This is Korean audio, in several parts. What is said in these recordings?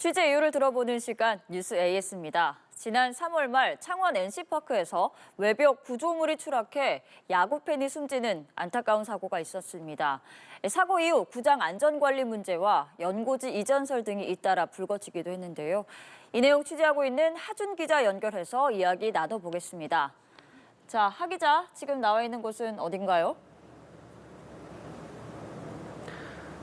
취재 이유를 들어보는 시간 뉴스 AS입니다. 지난 3월 말 창원 NC파크에서 외벽 구조물이 추락해 야구팬이 숨지는 안타까운 사고가 있었습니다. 사고 이후 구장 안전관리 문제와 연고지 이전설 등이 잇따라 불거지기도 했는데요. 이 내용 취재하고 있는 하준 기자 연결해서 이야기 나눠보겠습니다. 자, 하 기자, 지금 나와 있는 곳은 어딘가요?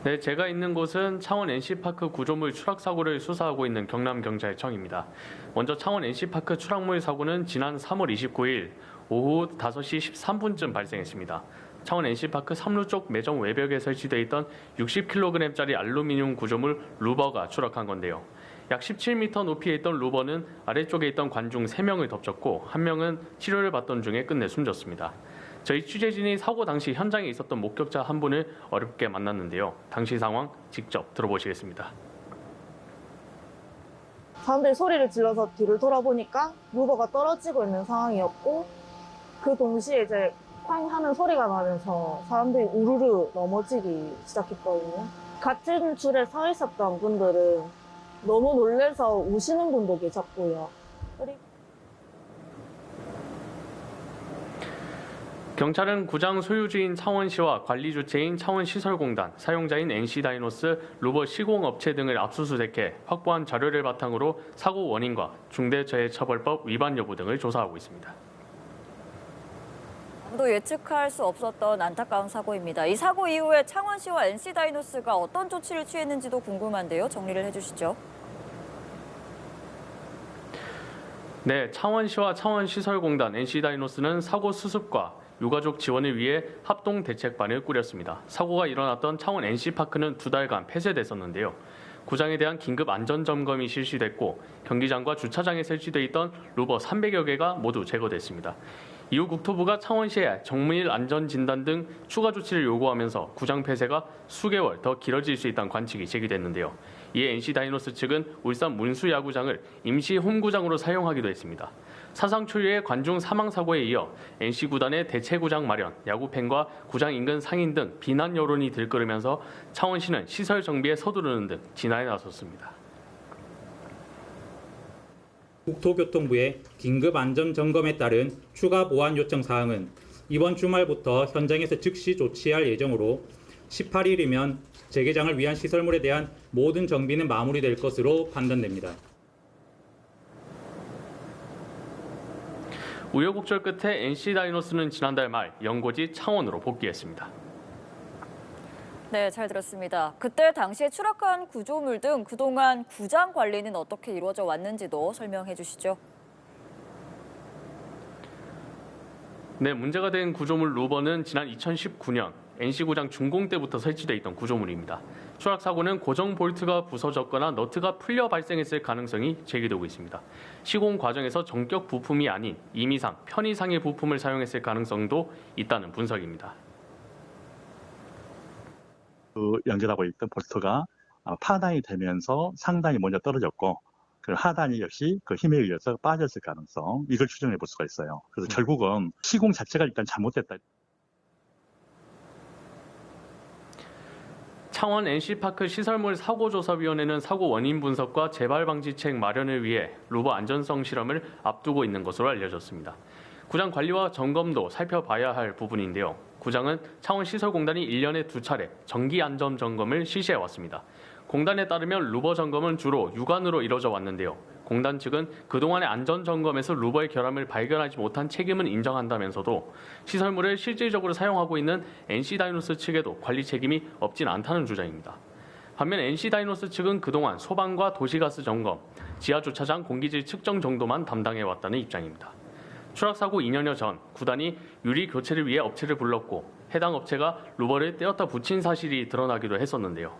네, 제가 있는 곳은 창원 NC파크 구조물 추락 사고를 수사하고 있는 경남경찰청입니다. 먼저 창원 NC파크 추락물 사고는 지난 3월 29일 오후 5시 13분쯤 발생했습니다. 창원 NC파크 3루 쪽 매점 외벽에 설치돼 있던 60kg짜리 알루미늄 구조물 루버가 추락한 건데요. 약 17m 높이에 있던 루버는 아래쪽에 있던 관중 3명을 덮쳤고 1명은 치료를 받던 중에 끝내 숨졌습니다. 저희 취재진이 사고 당시 현장에 있었던 목격자 한 분을 어렵게 만났는데요. 당시 상황 직접 들어보시겠습니다. 사람들이 소리를 질러서 뒤를 돌아보니까 루버가 떨어지고 있는 상황이었고 그 동시에 이제 쾅 하는 소리가 나면서 사람들이 우르르 넘어지기 시작했거든요. 같은 줄에 서 있었던 분들은 너무 놀라서 우시는 분도 계셨고요. 경찰은 구장 소유주인 창원시와 관리 주체인 창원시설공단, 사용자인 NC다이노스, 루버 시공업체 등을 압수수색해 확보한 자료를 바탕으로 사고 원인과 중대재해처벌법 위반 여부 등을 조사하고 있습니다. 아무도 예측할 수 없었던 안타까운 사고입니다. 이 사고 이후에 창원시와 NC다이노스가 어떤 조치를 취했는지도 궁금한데요. 정리를 해주시죠. 네, 창원시와 창원시설공단, NC다이노스는 사고 수습과 유가족 지원을 위해 합동 대책반을 꾸렸습니다. 사고가 일어났던 창원 NC파크는 2달간 폐쇄됐었는데요. 구장에 대한 긴급 안전점검이 실시됐고 경기장과 주차장에 설치돼 있던 루버 300여 개가 모두 제거됐습니다. 이후 국토부가 창원시에 정밀 안전진단 등 추가 조치를 요구하면서 구장 폐쇄가 수개월 더 길어질 수 있다는 관측이 제기됐는데요. 이에 NC다이노스 측은 울산 문수야구장을 임시 홈구장으로 사용하기도 했습니다. 사상 초유의 관중 사망 사고에 이어 NC구단의 대체구장 마련, 야구팬과 구장 인근 상인 등 비난 여론이 들끓으면서 창원시는 시설 정비에 서두르는 등 진화에 나섰습니다. 국토교통부의 긴급 안전 점검에 따른 추가 보안 요청 사항은 이번 주말부터 현장에서 즉시 조치할 예정으로 18일이면 재개장을 위한 시설물에 대한 모든 정비는 마무리될 것으로 판단됩니다. 우여곡절 끝에 NC다이노스는 지난달 말 연고지 창원으로 복귀했습니다. 네, 잘 들었습니다. 그때 당시에 추락한 구조물 등 그동안 구장 관리는 어떻게 이루어져 왔는지도 설명해 주시죠. 네, 문제가 된 구조물 루버는 지난 2019년 NC구장 준공 때부터 설치돼 있던 구조물입니다. 추락 사고는 고정 볼트가 부서졌거나 너트가 풀려 발생했을 가능성이 제기되고 있습니다. 시공 과정에서 전격 부품이 아닌 임의상, 편의상의 부품을 사용했을 가능성도 있다는 분석입니다. 그 연결하고 있던 볼트가 파단이 되면서 상단이 먼저 떨어졌고 그 하단이 역시 그 힘에 의해서 빠졌을 가능성, 이걸 추정해 볼 수가 있어요. 그래서 결국은 시공 자체가 일단 잘못됐다. 창원 NC파크 시설물 사고조사위원회는 사고 원인 분석과 재발 방지책 마련을 위해 루버 안전성 실험을 앞두고 있는 것으로 알려졌습니다. 구장 관리와 점검도 살펴봐야 할 부분인데요. 구장은 창원시설공단이 1년에 2차례 정기 안전 점검을 실시해 왔습니다. 공단에 따르면 루버 점검은 주로 육안으로 이뤄져 왔는데요. 공단 측은 그동안의 안전 점검에서 루버의 결함을 발견하지 못한 책임은 인정한다면서도 시설물을 실질적으로 사용하고 있는 NC다이노스 측에도 관리 책임이 없진 않다는 주장입니다. 반면 NC다이노스 측은 그동안 소방과 도시가스 점검, 지하주차장 공기질 측정 정도만 담당해 왔다는 입장입니다. 추락 사고 2년여 전 구단이 유리 교체를 위해 업체를 불렀고 해당 업체가 루버를 떼었다 붙인 사실이 드러나기도 했었는데요.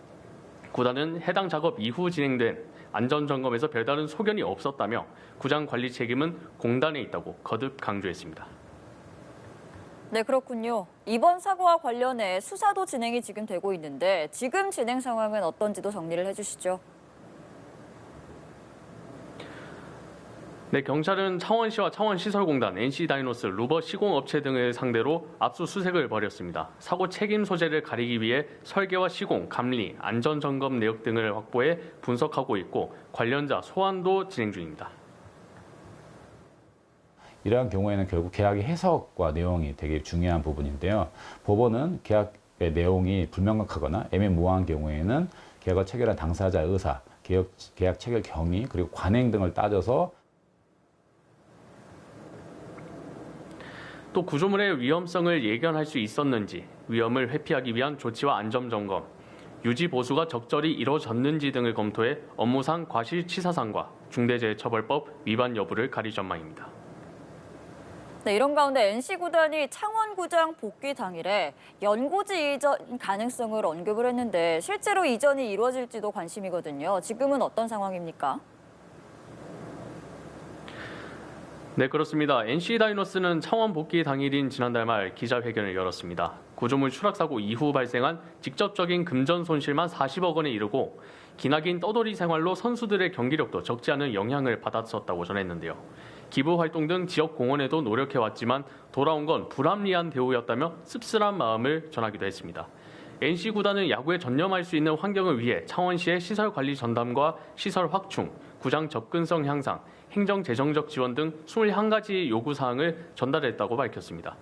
구단은 해당 작업 이후 진행된 안전점검에서 별다른 소견이 없었다며 구장 관리 책임은 공단에 있다고 거듭 강조했습니다. 네, 그렇군요. 이번 사고와 관련해 수사도 진행이 지금 되고 있는데 지금 진행 상황은 어떤지도 정리를 해주시죠. 네, 경찰은 창원시와 창원시설공단, NC다이노스, 루버 시공업체 등을 상대로 압수수색을 벌였습니다. 사고 책임 소재를 가리기 위해 설계와 시공, 감리, 안전점검 내역 등을 확보해 분석하고 있고 관련자 소환도 진행 중입니다. 이러한 경우에는 결국 계약의 해석과 내용이 되게 중요한 부분인데요. 법원은 계약의 내용이 불명확하거나 애매모호한 경우에는 계약을 체결한 당사자 의사, 계약 체결 경위, 그리고 관행 등을 따져서 또 구조물의 위험성을 예견할 수 있었는지, 위험을 회피하기 위한 조치와 안전점검, 유지 보수가 적절히 이루어졌는지 등을 검토해 업무상 과실치사상과 중대재해처벌법 위반 여부를 가릴 전망입니다. 네, 이런 가운데 NC구단이 창원구장 복귀 당일에 연고지 이전 가능성을 언급을 했는데 실제로 이전이 이루어질지도 관심이거든요. 지금은 어떤 상황입니까? 네, 그렇습니다. NC다이노스는 창원 복귀 당일인 지난달 말 기자회견을 열었습니다. 구조물 추락 사고 이후 발생한 직접적인 금전 손실만 40억 원에 이르고 기나긴 떠돌이 생활로 선수들의 경기력도 적지 않은 영향을 받았었다고 전했는데요. 기부 활동 등 지역 공헌에도 노력해왔지만 돌아온 건 불합리한 대우였다며 씁쓸한 마음을 전하기도 했습니다. NC구단은 야구에 전념할 수 있는 환경을 위해 창원시의 시설 관리 전담과 시설 확충, 구장 접근성 향상, 행정 재정적 지원 등 21가지 요구사항을 전달했다고 밝혔습니다.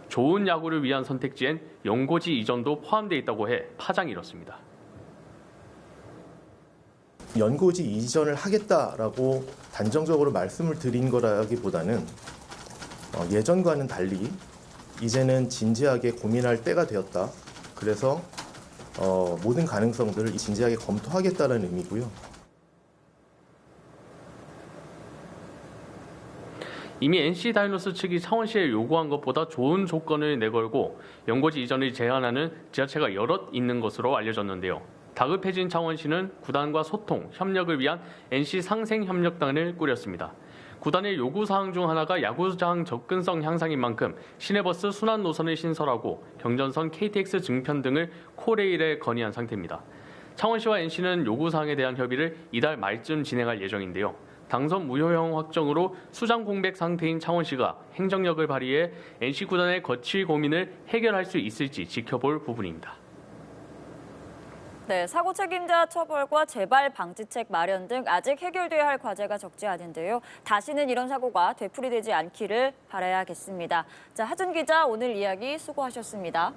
좋은 야구를 위한 선택지엔 연고지 이전도 포함되어 있다고 해 파장이 일었습니다. 연고지 이전을 하겠다라고 단정적으로 말씀을 드린 거라기보다는 예전과는 달리 이제는 진지하게 고민할 때가 되었다. 그래서 모든 가능성들을 진지하게 검토하겠다는 의미고요. 이미 NC다이노스 측이 창원시에 요구한 것보다 좋은 조건을 내걸고 연고지 이전을 제한하는 지자체가 여럿 있는 것으로 알려졌는데요. 다급해진 창원시는 구단과 소통, 협력을 위한 NC 상생협력단을 꾸렸습니다. 구단의 요구사항 중 하나가 야구장 접근성 향상인 만큼 시내버스 순환 노선을 신설하고 경전선 KTX 증편 등을 코레일에 건의한 상태입니다. 창원시와 NC는 요구사항에 대한 협의를 이달 말쯤 진행할 예정인데요. 당선 무효형 확정으로 수장 공백 상태인 창원시가 행정력을 발휘해 NC구단의 거칠 고민을 해결할 수 있을지 지켜볼 부분입니다. 네, 사고 책임자 처벌과 재발 방지책 마련 등 아직 해결돼야 할 과제가 적지 않은데요. 다시는 이런 사고가 되풀이되지 않기를 바라야겠습니다. 자, 하준 기자 오늘 이야기 수고하셨습니다.